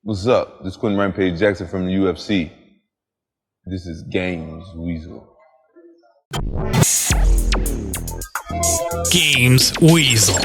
What's up? This is Quentin Rampage Jackson from the UFC. This is Games Weasel. Games Weasel.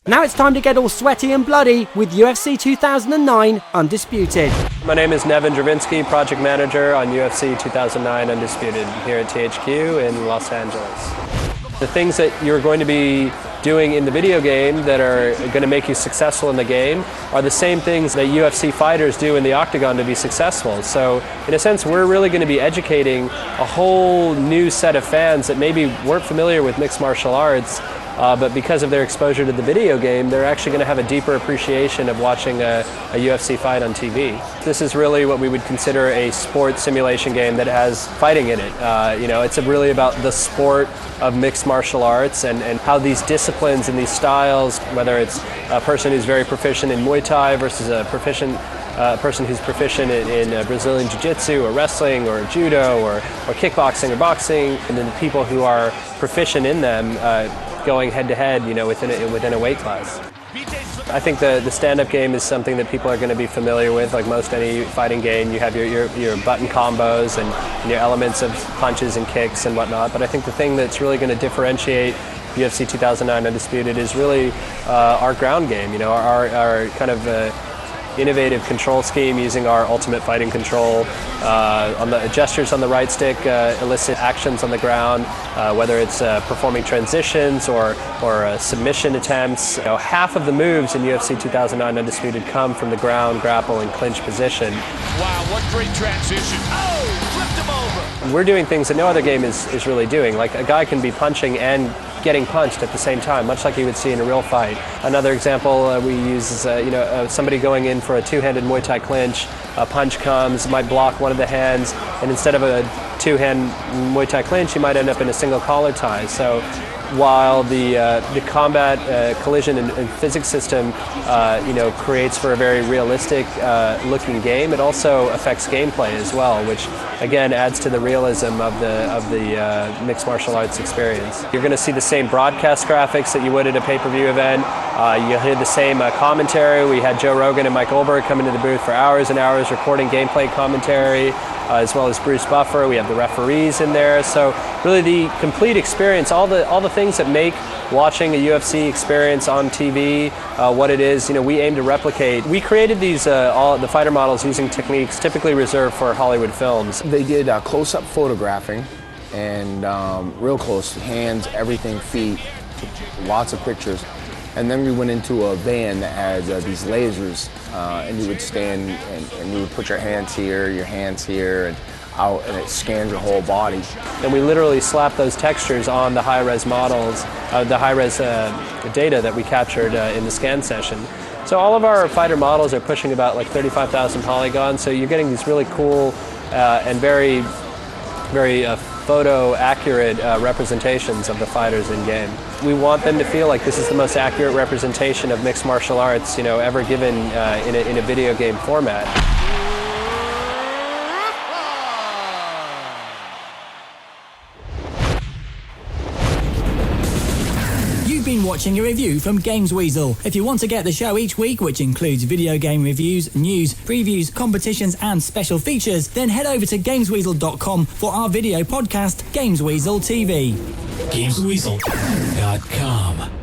Now it's time to get all sweaty and bloody with UFC 2009 Undisputed. My name is Neven, Dravinski, project manager on UFC 2009 Undisputed here at THQ in Los Angeles. The things that you're going to be doing in the video game that are going to make you successful in the game are the same things that UFC fighters do in the octagon to be successful. So in a sense, we're really going to be educating a whole new set of fans that maybe weren't familiar with mixed martial arts, but because of their exposure to the video game, they're actually going to have a deeper appreciation of watching a UFC fight on TV. This is really what we would consider a sport simulation game that has fighting in it. It's really about the sport of mixed martial arts and how these disciplines and these styles, whether it's a person who's very proficient in Muay Thai versus a person who's proficient in Brazilian Jiu-Jitsu or wrestling or judo or kickboxing or boxing, and then the people who are proficient in them going head-to-head, within a weight class. I think the stand-up game is something that people are going to be familiar with. Like most any fighting game, you have your button combos and your elements of punches and kicks and whatnot. But I think the thing that's really going to differentiate UFC 2009 Undisputed is really our ground game. Our kind of innovative control scheme using our ultimate fighting control. On the gestures on the right stick elicit actions on the ground, whether it's performing transitions or submission attempts. Half of the moves in UFC 2009 Undisputed come from the ground, grapple, and clinch position. Wow, what great transition. Oh, flipped him over. We're doing things that no other game is really doing. Like a guy can be punching and getting punched at the same time, much like you would see in a real fight. Another example we use is somebody going in for a two-handed Muay Thai clinch. A punch comes, might block one of the hands, and instead of a two-hand Muay Thai clinch, you might end up in a single collar tie. So while the combat collision and physics system creates for a very realistic looking game, it also affects gameplay as well, which again adds to the realism of the mixed martial arts experience. You're going to see the same broadcast graphics that you would at a pay-per-view event. You'll hear the same commentary. We had Joe Rogan and Mike Goldberg come into the booth for hours and hours recording gameplay commentary, as well as Bruce Buffer. We have the referees in there. So really the complete experience, all the things that make watching a UFC experience on TV what it is, we aim to replicate. We created these all the fighter models using techniques typically reserved for Hollywood films. They did close-up photographing and real close, hands, everything, feet, lots of pictures. And then we went into a van that had these lasers, and you would stand and you would put your hands here, and out, and it scans your whole body. And we literally slap those textures on the high-res models, the high-res data that we captured in the scan session. So all of our fighter models are pushing about like 35,000 polygons, so you're getting these really cool and very, very photo-accurate representations of the fighters in-game. We want them to feel like this is the most accurate representation of mixed martial arts, ever given in a video game format. You've been watching a review from Games Weasel. If you want to get the show each week, which includes video game reviews, news, previews, competitions, and special features, then head over to GamesWeasel.com for our video podcast, Games Weasel TV. GamesWeasel.com